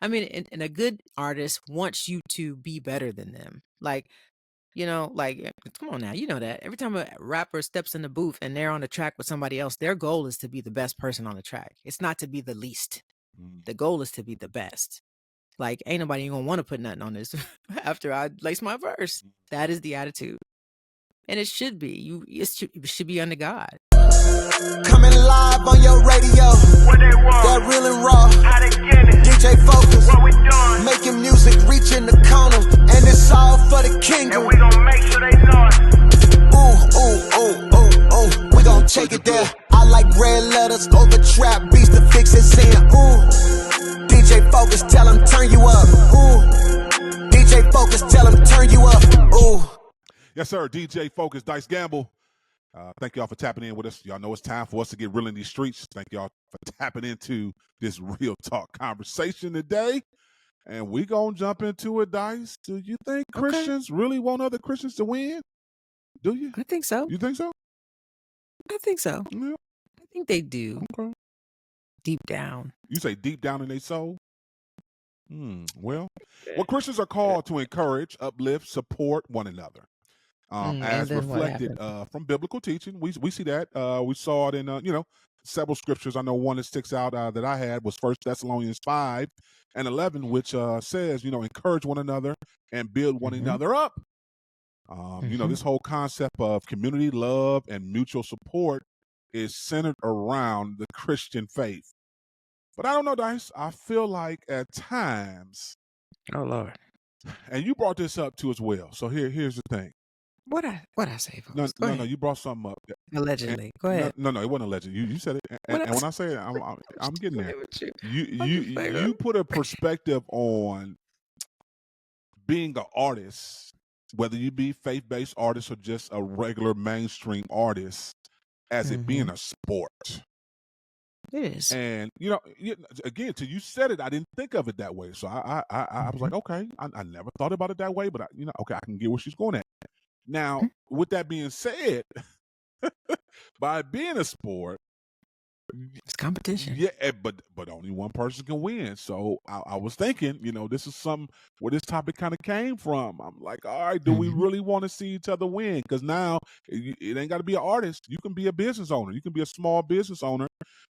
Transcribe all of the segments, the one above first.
I mean, and a good artist wants you to be better than them. Like, come on now, you know that. Every time a rapper steps in the booth and they're on the track with somebody else, their goal is to be the best person on the track. It's not to be the least. Mm. The goal is to be the best. Like, ain't nobody gonna want to put nothing on this after I lace my verse. That is the attitude. And it should be. It should be under God. Coming live on your radio. What they want? That real and raw. How they get it? DJ Focus. What we doing? Making music, reaching the corner. And it's all for the And kingdom. we gon' make sure they know it. We gon' take it there. I like red letters over trap beats to fix it. Saying, DJ Focus, tell him turn you up. DJ Focus, tell him turn you up. Yes, sir. DJ Focus, Dice Gamble. Thank y'all for tapping in with us. Y'all know it's time for us to get real in these streets. Thank y'all for tapping into this real talk conversation today. And we gonna jump into it, Dice. Do you think Christians really want other Christians to win? Do you? I think so. You think so? I think so. Yeah. I think they do. Okay. Deep down. You say deep down in their soul? Well, Christians are called to encourage, uplift, support one another. As reflected from biblical teaching. We see that. We saw it in several scriptures. I know one that sticks out that I had was 1 Thessalonians 5:11, which says, encourage one another and build one another up. This whole concept of community love and mutual support is centered around the Christian faith. But I don't know, Dice. I feel like at times, oh Lord, and you brought this up too as well. So here's the thing. What I say? No, you brought something up. Allegedly. Go ahead. No, it wasn't allegedly. You said it, and when I say it, I'm getting there. You put a perspective on being an artist, whether you be faith-based artist or just a regular mainstream artist, as it being a sport. It is. And again, till you said it, I didn't think of it that way. So I was like, okay, I never thought about it that way, but I can get where she's going at. Now, with that being said, by being a sport, it's competition. Yeah, but only one person can win. So I was thinking, this is something where this topic kind of came from. I'm like, all right, do we really want to see each other win? Because now it ain't got to be an artist. You can be a business owner. You can be a small business owner.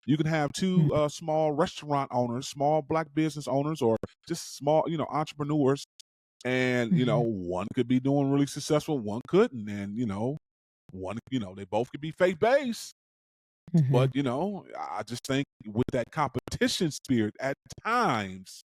You can have two small restaurant owners, small Black business owners, or just small, entrepreneurs. And, one could be doing really successful, one couldn't. And, one, they both could be faith-based. But, I just think with that competition spirit, at times,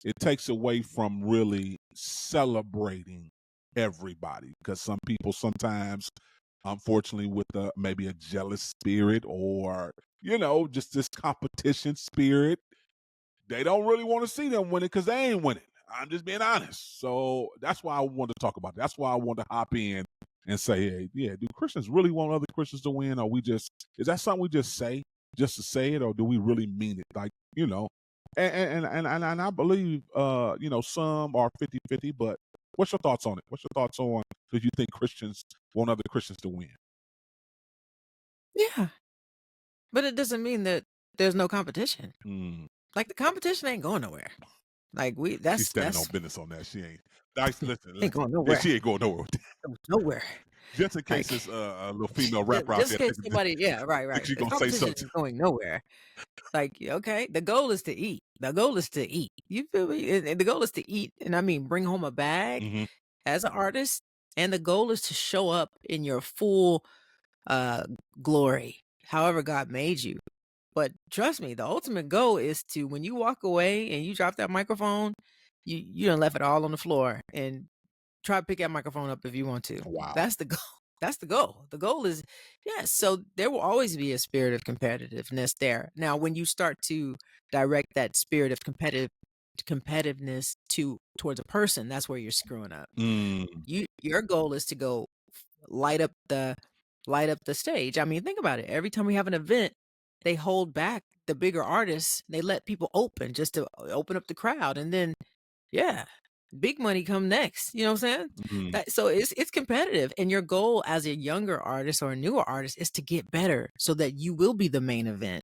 it takes away from really celebrating everybody. Because some people sometimes, unfortunately, with maybe a jealous spirit or, just this competition spirit, they don't really want to see them winning because they ain't winning. I'm just being honest. So that's why I wanted to talk about it. That's why I wanted to hop in and say, hey, yeah, do Christians really want other Christians to win? Or is that something we just say just to say it, or do we really mean it? Like, and I believe, some are 50-50, but what's your thoughts on it? What's your thoughts on, do you think Christians want other Christians to win? Yeah. But it doesn't mean that there's no competition. Like, the competition ain't going nowhere. Like, she's standing on business on that. She ain't. Listen, ain't going nowhere. She ain't going nowhere. Nowhere. Just in case it's a little female rapper out there. Just in case somebody, right. She's gonna say something. Is going nowhere. Like, okay, the goal is to eat. The goal is to eat. You feel me? And the goal is to eat, and I mean, bring home a bag as an artist. And the goal is to show up in your full glory, however God made you. But trust me, the ultimate goal is to, when you walk away and you drop that microphone, you done left it all on the floor, and try to pick that microphone up if you want to. Wow. That's the goal. That's the goal. The goal is, yes. So there will always be a spirit of competitiveness there. Now, when you start to direct that spirit of competitiveness towards a person, that's where you're screwing up. Your goal is to go light up the stage. I mean, think about it. Every time we have an event, they hold back the bigger artists. They let people open just to open up the crowd, and then big money come next. You know what I'm saying? So it's competitive, and your goal as a younger artist or a newer artist is to get better so that you will be the main event.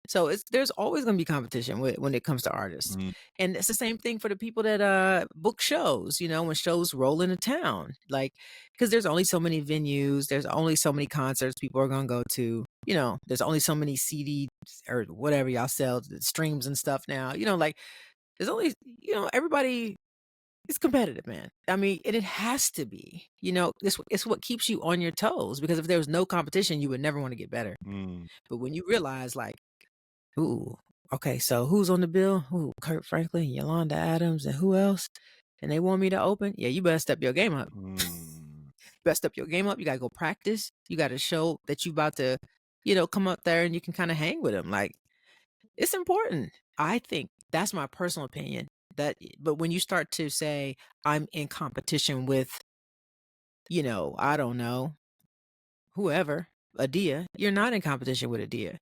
So there's always going to be competition when it comes to artists. Mm, And it's the same thing for the people that book shows, when shows roll into town. Like, because there's only so many venues, there's only so many concerts people are going to go to. There's only so many CD or whatever y'all sell, the streams and stuff now. Like there's only, everybody is competitive, man. I mean, and it has to be. It's what keeps you on your toes, because if there was no competition, you would never want to get better. mm, But when you realize, like, ooh, okay, so who's on the bill? Ooh, Kurt Franklin, Yolanda Adams, and who else? And they want me to open? Yeah, you better step your game up. mm. You better step your game up. You gotta go practice. You gotta show that you about to, come up there and you can kind of hang with them. Like, it's important. I think that's my personal opinion. But when you start to say I'm in competition with, I don't know, whoever, Adia, you're not in competition with Adia.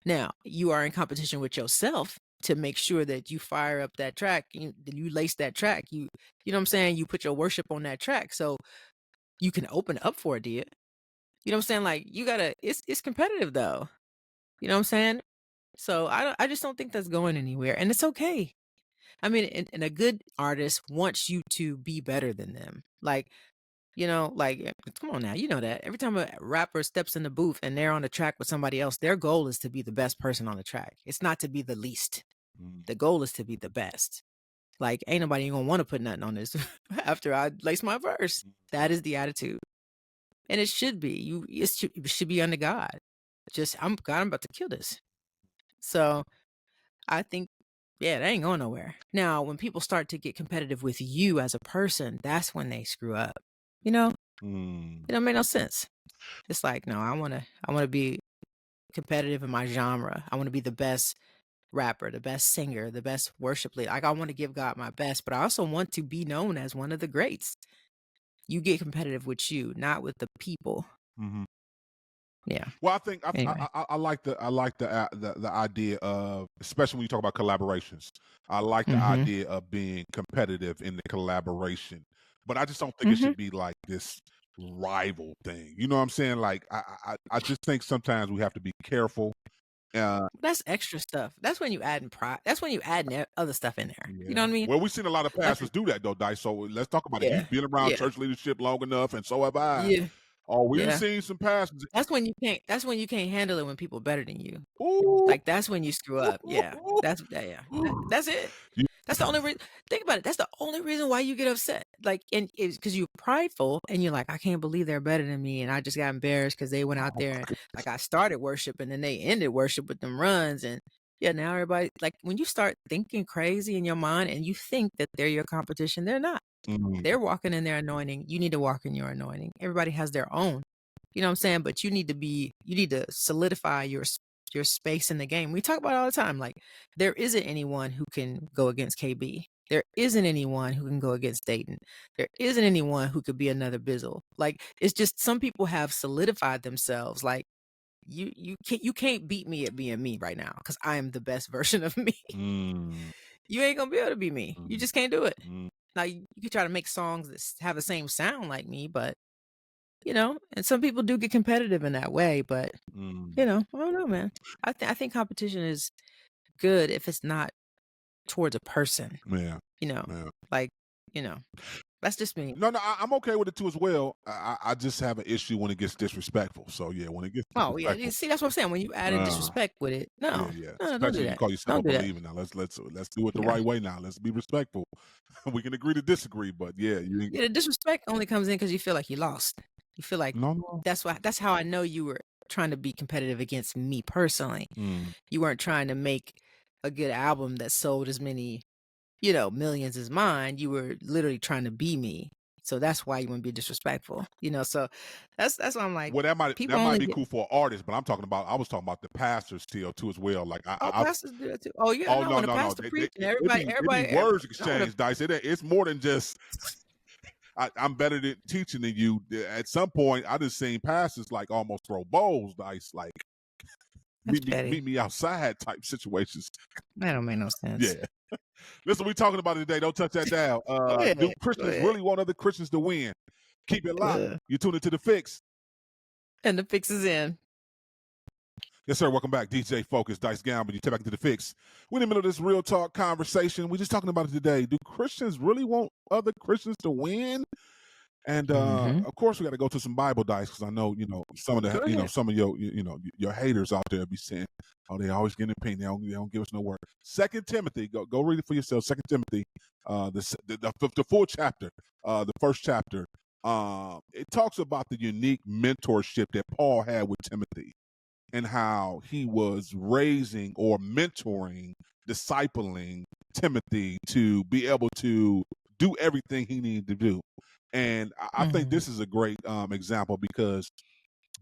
Now, you are in competition with yourself to make sure that you fire up that track, you lace that track, you know what I'm saying? You put your worship on that track so you can open up for Adia. You know what I'm saying? Like, you gotta, it's competitive though. You know what I'm saying? So I just don't think that's going anywhere, and it's okay. I mean, and a good artist wants you to be better than them. Like, come on now, you know that. Every time a rapper steps in the booth and they're on the track with somebody else, their goal is to be the best person on the track. It's not to be the least. Mm. The goal is to be the best. Like, ain't nobody gonna want to put nothing on this after I lace my verse. That is the attitude. And it should be. It should be under God. I'm about to kill this. So I think, yeah, that ain't going nowhere. Now, when people start to get competitive with you as a person, that's when they screw up. Mm. It don't make no sense. It's like, no, I wanna be competitive in my genre. I want to be the best rapper, the best singer, the best worship leader. Like, I want to give God my best, but I also want to be known as one of the greats. You get competitive with you, not with the people. Mhm. Yeah. Well, I think Anyway. I like the idea of, especially when you talk about collaborations. I like the Mm-hmm. idea of being competitive in the collaboration, but I just don't think it Mm-hmm. should be like this rival thing. You know what I'm saying? Like I just think sometimes we have to be careful. That's extra stuff. That's when you add in pride. That's when you add other stuff in there. You know Yeah. what I mean? Well, we've seen a lot of Like, pastors do that though, Dice. So let's talk about it. yeah, You've been around yeah, church leadership long enough, and so have I. yeah, Oh, we've yeah. seen some pastors. That's when you can't. That's when you can't handle it when people better than you. Ooh, Like, that's when you screw up. Yeah. Yeah. That's it. You- That's the only reason. Think about it. That's the only reason why you get upset. Like, and it's because you're prideful and you're like, I can't believe they're better than me. And I just got embarrassed because they went out there and, like, I started worship and then they ended worship with them runs. And yeah, now everybody, like, when you start thinking crazy in your mind and you think that they're your competition, they're not. Mm, They're walking in their anointing. You need to walk in your anointing. Everybody has their own. You know what I'm saying? But you need to solidify your space in the game. We talk about it all the time. Like, there isn't anyone who can go against KB. There isn't anyone who can go against Dayton. There isn't anyone who could be another Bizzle. Like, it's just some people have solidified themselves. Like, you can't beat me at being me right now because I am the best version of me. mm, You ain't gonna be able to be me. You just can't do it. mm. Now you could try to make songs that have the same sound like me, but and some people do get competitive in that way. But Mm. I don't know, man. I think competition is good if it's not towards a person. Yeah. Yeah. Like, that's just me. No, I'm okay with it too as well. I just have an issue when it gets disrespectful. So yeah, when it gets Oh yeah, disrespectful, see, that's what I'm saying. When you add in disrespect with it, no, yeah. no, don't Especially do you that. call yourself Don't a do that. believer. Now let's do it the Yeah. right way. Now let's be respectful. We can agree to disagree, but yeah, you ain't. Yeah, the disrespect only comes in because you feel like you lost. You feel like No. that's how I know you were trying to be competitive against me personally. Mm. You weren't trying to make a good album that sold as many, millions as mine. You were literally trying to be me. So that's why you wouldn't be disrespectful. So that's why I'm like, Well, that might people only be get, cool for an artist, but I was talking about the pastors still too as well. Like pastors do that too. Oh yeah, oh no, no when a no pastor It preaching, it be words exchange, Dice. It's more than just I'm better than teaching than you. At some point, I just seen pastors like almost throw bowls, Dice. Like That's meet petty. me outside type situations. That don't make no sense. Yeah. Listen, we talking about it today. Don't touch that dial. ahead, Do go Christians ahead. really want other Christians to win? Keep it locked. You tune into The Fix. And the fix is in. Yes, sir. Welcome back. DJ Focus, Dice Gamble. You take back into the fix. We're in the middle of this real talk conversation. We're just talking about it today. Do Christians really want other Christians to win? And Mm-hmm. of course, we got to go to some Bible dice because I know some of the Go ahead. some of your haters out there be saying, "Oh, they always get an opinion. They don't give us no word." Second Timothy, go read it for yourself. Second Timothy, the full chapter, the first chapter. It talks about the unique mentorship that Paul had with Timothy and how he was raising or mentoring, discipling Timothy to be able to do everything he needed to do. And I think Mm-hmm. this is a great example because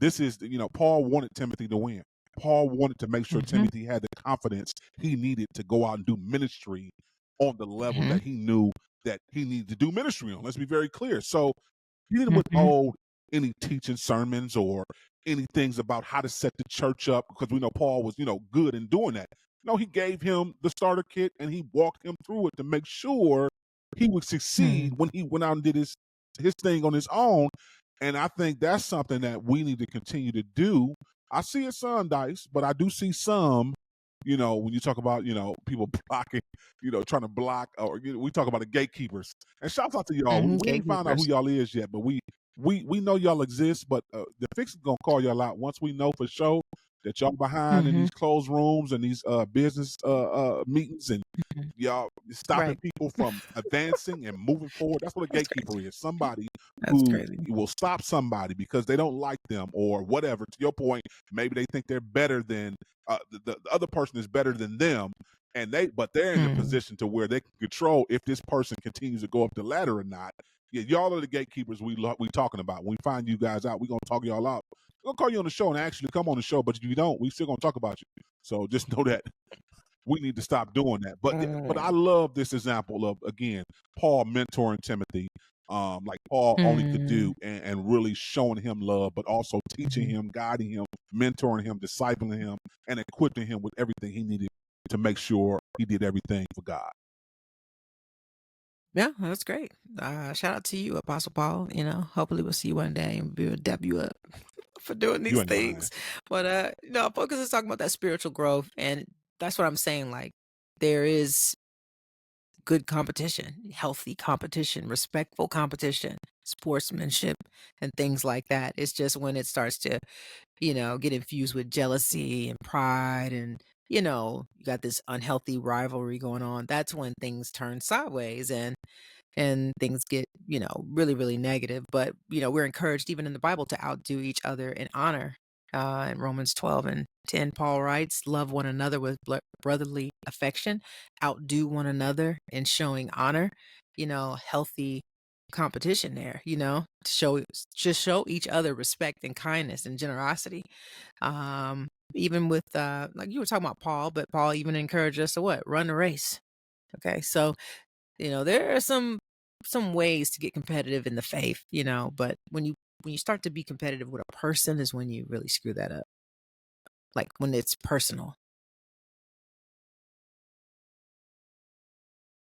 this is, Paul wanted Timothy to win. Paul wanted to make sure Mm-hmm. Timothy had the confidence he needed to go out and do ministry on the level Mm-hmm. that he knew that he needed to do ministry on. Let's be very clear. So he didn't Mm-hmm. withhold any teaching sermons or any things about how to set the church up because we know Paul was, good in doing that. No, he gave him the starter kit and he walked him through it to make sure he would succeed when he went out and did his thing on his own. And I think that's something that we need to continue to do. I see it some, Dice, but I do see some, when you talk about, people blocking, trying to block, or we talk about the gatekeepers. And shouts out to y'all. Mm-hmm. We ain't found out who Gatekeepers. y'all is yet, but we know y'all exist. But the fix is gonna call y'all out once we know for sure that y'all behind in Mm-hmm. these closed rooms and these business meetings and y'all stopping Right. people from advancing and moving forward. That's what a That's gatekeeper crazy. is. Somebody That's who crazy. will stop somebody because they don't like them or whatever. To your point, maybe they think they're better than the other person is better than them, and they're in the Mm-hmm. position to where they can control if this person continues to go up the ladder or not. Yeah, y'all are the gatekeepers we talking about. When we find you guys out, we're gonna talk y'all out. We're gonna call you on the show and actually come on the show, but if you don't, we still gonna talk about you. So just know that we need to stop doing that. But I love this example of, again, Paul mentoring Timothy, like Paul only could do, and really showing him love, but also teaching Mm-hmm. him, guiding him, mentoring him, discipling him, and equipping him with everything he needed to make sure he did everything for God. Yeah, that's great. Shout out to you, Apostle Paul. Hopefully we'll see you one day and we'll dap you up for doing You these ain't lying. things. But Focus is talking about that spiritual growth, and that's what I'm saying. Like, there is good competition, healthy competition, respectful competition, sportsmanship, and things like that. It's just when it starts to, get infused with jealousy and pride and, you got this unhealthy rivalry going on. That's when things turn sideways and things get, really, really negative. But, we're encouraged even in the Bible to outdo each other in honor. In Romans 12:10, Paul writes, love one another with brotherly affection, outdo one another in showing honor, healthy competition there, to show each other respect and kindness and generosity. Even with, like you were talking about Paul, but Paul even encouraged us to what? Run the race. Okay. So, there are some ways to get competitive in the faith, but when you start to be competitive with a person is when you really screw that up. Like when it's personal,